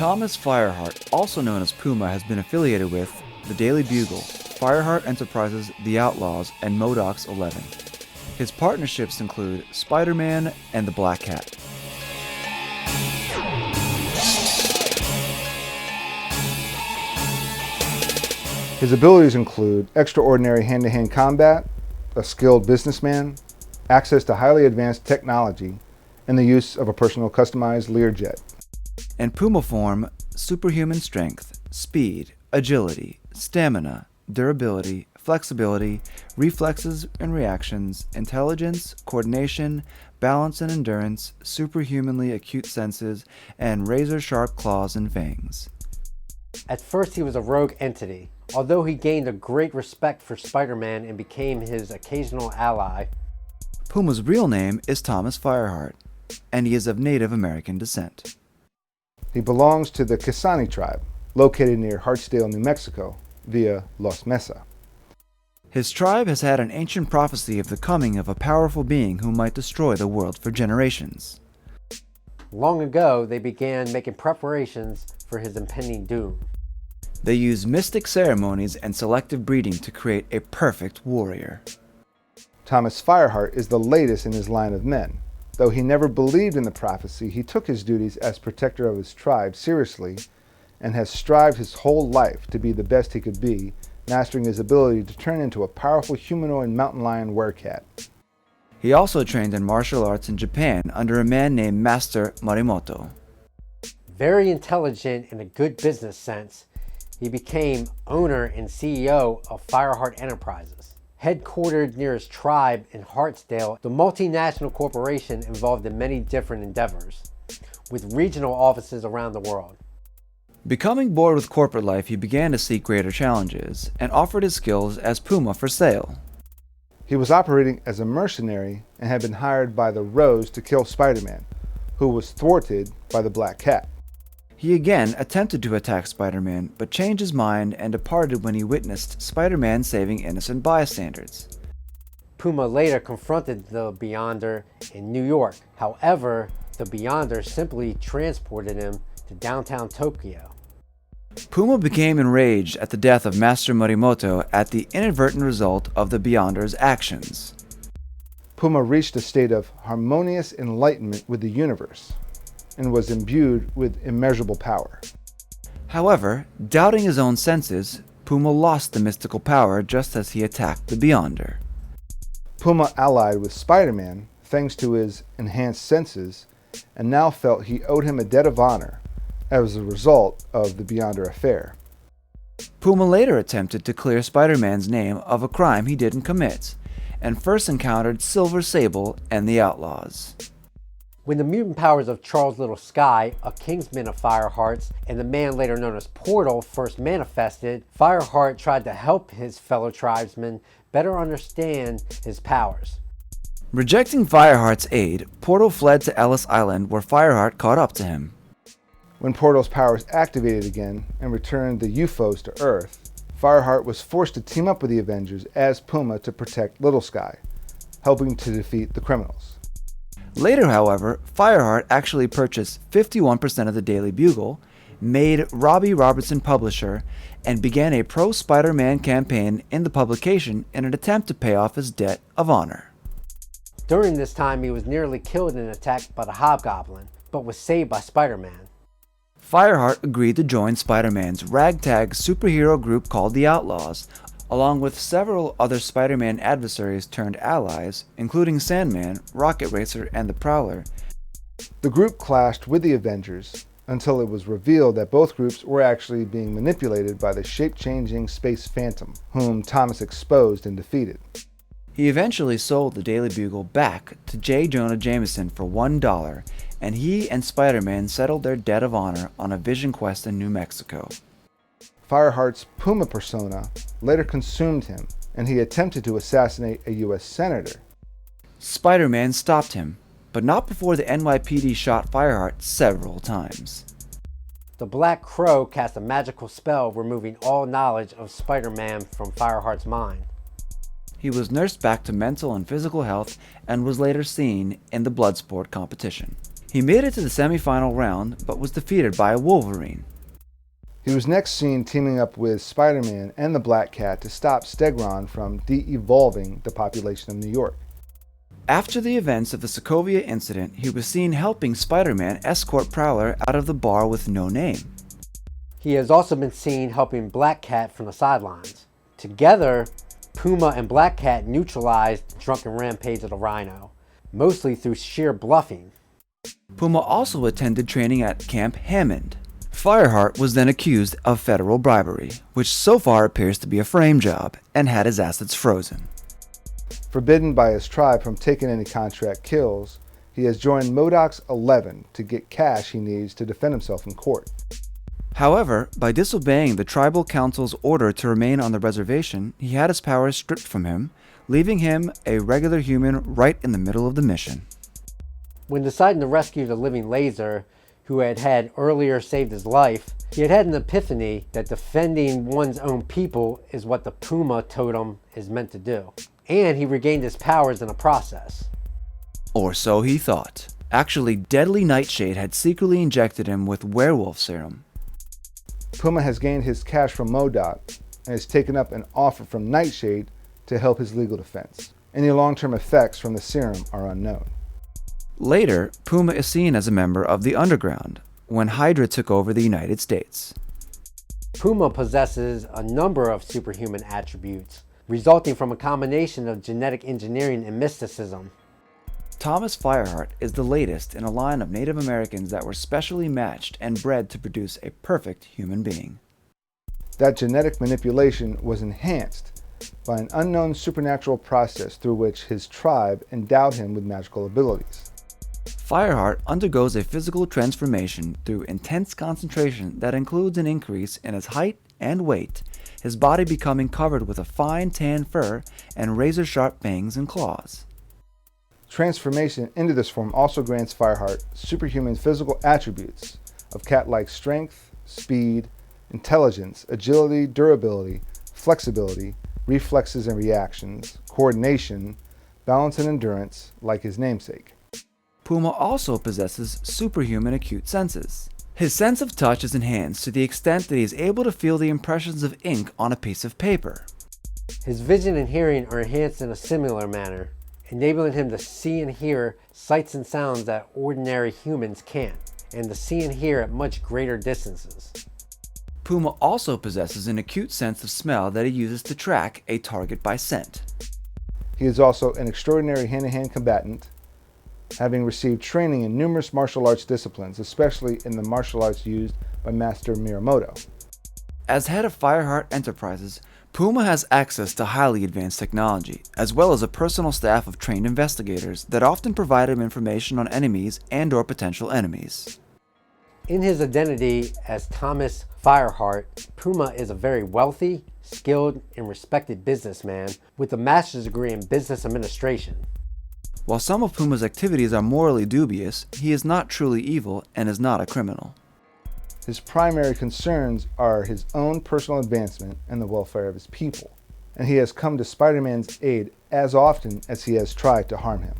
Thomas Fireheart, also known as Puma, has been affiliated with the Daily Bugle, Fireheart Enterprises, The Outlaws, and MODOK's 11. His partnerships include Spider-Man and the Black Cat. His abilities include extraordinary hand-to-hand combat, a skilled businessman, access to highly advanced technology, and the use of a personal customized Learjet. And Puma form, superhuman strength, speed, agility, stamina, durability, flexibility, reflexes and reactions, intelligence, coordination, balance and endurance, superhumanly acute senses, and razor-sharp claws and fangs. At first he was a rogue entity. Although he gained a great respect for Spider-Man and became his occasional ally, Puma's real name is Thomas Fireheart, and he is of Native American descent. He belongs to the Kisani tribe, located near Hartsdale, New Mexico, via Los Mesa. His tribe has had an ancient prophecy of the coming of a powerful being who might destroy the world for generations. Long ago, they began making preparations for his impending doom. They use mystic ceremonies and selective breeding to create a perfect warrior. Thomas Fireheart is the latest in his line of men. Though he never believed in the prophecy, he took his duties as protector of his tribe seriously and has strived his whole life to be the best he could be, mastering his ability to turn into a powerful humanoid mountain lion werecat. He also trained in martial arts in Japan under a man named Master Morimoto. Very intelligent in a good business sense, he became owner and CEO of Fireheart Enterprises. Headquartered near his tribe in Hartsdale, the multinational corporation involved in many different endeavors, with regional offices around the world. Becoming bored with corporate life, he began to seek greater challenges and offered his skills as Puma for sale. He was operating as a mercenary and had been hired by the Rose to kill Spider-Man, who was thwarted by the Black Cat. He again attempted to attack Spider-Man, but changed his mind and departed when he witnessed Spider-Man saving innocent bystanders. Puma later confronted the Beyonder in New York. However, the Beyonder simply transported him to downtown Tokyo. Puma became enraged at the death of Master Morimoto at the inadvertent result of the Beyonder's actions. Puma reached a state of harmonious enlightenment with the universe and was imbued with immeasurable power. However, doubting his own senses, Puma lost the mystical power just as he attacked the Beyonder. Puma allied with Spider-Man thanks to his enhanced senses and now felt he owed him a debt of honor as a result of the Beyonder affair. Puma later attempted to clear Spider-Man's name of a crime he didn't commit, and first encountered Silver Sable and the Outlaws. When the mutant powers of Charles Little Sky, a kingsman of Fireheart's, and the man later known as Portal first manifested, Fireheart tried to help his fellow tribesmen better understand his powers. Rejecting Fireheart's aid, Portal fled to Ellis Island where Fireheart caught up to him. When Portal's powers activated again and returned the UFOs to Earth, Fireheart was forced to team up with the Avengers as Puma to protect Little Sky, helping to defeat the criminals. Later, however, Fireheart actually purchased 51% of the Daily Bugle, made Robbie Robertson publisher, and began a pro-Spider-Man campaign in the publication in an attempt to pay off his debt of honor. During this time, he was nearly killed in an attack by the Hobgoblin, but was saved by Spider-Man. Fireheart agreed to join Spider-Man's ragtag superhero group called the Outlaws, along with several other Spider-Man adversaries turned allies, including Sandman, Rocket Racer, and the Prowler. The group clashed with the Avengers until it was revealed that both groups were actually being manipulated by the shape-changing Space Phantom, whom Thomas exposed and defeated. He eventually sold the Daily Bugle back to J. Jonah Jameson for $1, and he and Spider-Man settled their debt of honor on a vision quest in New Mexico. Fireheart's Puma persona later consumed him, and he attempted to assassinate a U.S. senator. Spider-Man stopped him, but not before the NYPD shot Fireheart several times. The Black Crow cast a magical spell removing all knowledge of Spider-Man from Fireheart's mind. He was nursed back to mental and physical health and was later seen in the Bloodsport competition. He made it to the semifinal round, but was defeated by a Wolverine. He was next seen teaming up with Spider-Man and the Black Cat to stop Stegron from de-evolving the population of New York. After the events of the Sokovia incident, he was seen helping Spider-Man escort Prowler out of the bar with no name. He has also been seen helping Black Cat from the sidelines. Together, Puma and Black Cat neutralized the drunken rampage of the Rhino, mostly through sheer bluffing. Puma also attended training at Camp Hammond. Fireheart was then accused of federal bribery, which so far appears to be a frame job, and had his assets frozen. Forbidden by his tribe from taking any contract kills, he has joined MODOK's 11 to get cash he needs to defend himself in court. However, by disobeying the tribal council's order to remain on the reservation, he had his powers stripped from him, leaving him a regular human right in the middle of the mission. When deciding to rescue the living Laser, who had earlier saved his life, he had an epiphany that defending one's own people is what the Puma totem is meant to do. And he regained his powers in the process. Or so he thought. Actually, deadly Nightshade had secretly injected him with werewolf serum. Puma has gained his cash from MODOK and has taken up an offer from Nightshade to help his legal defense. Any long-term effects from the serum are unknown. Later, Puma is seen as a member of the Underground, when Hydra took over the United States. Puma possesses a number of superhuman attributes, resulting from a combination of genetic engineering and mysticism. Thomas Fireheart is the latest in a line of Native Americans that were specially matched and bred to produce a perfect human being. That genetic manipulation was enhanced by an unknown supernatural process through which his tribe endowed him with magical abilities. Fireheart undergoes a physical transformation through intense concentration that includes an increase in his height and weight, his body becoming covered with a fine tan fur and razor-sharp fangs and claws. Transformation into this form also grants Fireheart superhuman physical attributes of cat-like strength, speed, intelligence, agility, durability, flexibility, reflexes and reactions, coordination, balance and endurance, like his namesake. Puma also possesses superhuman acute senses. His sense of touch is enhanced to the extent that he is able to feel the impressions of ink on a piece of paper. His vision and hearing are enhanced in a similar manner, enabling him to see and hear sights and sounds that ordinary humans can't, and to see and hear at much greater distances. Puma also possesses an acute sense of smell that he uses to track a target by scent. He is also an extraordinary hand-to-hand combatant, having received training in numerous martial arts disciplines, especially in the martial arts used by Master Miyamoto. As head of Fireheart Enterprises, Puma has access to highly advanced technology, as well as a personal staff of trained investigators that often provide him information on enemies and/or potential enemies. In his identity as Thomas Fireheart, Puma is a very wealthy, skilled, and respected businessman with a master's degree in business administration. While some of Puma's activities are morally dubious, he is not truly evil and is not a criminal. His primary concerns are his own personal advancement and the welfare of his people, and he has come to Spider-Man's aid as often as he has tried to harm him.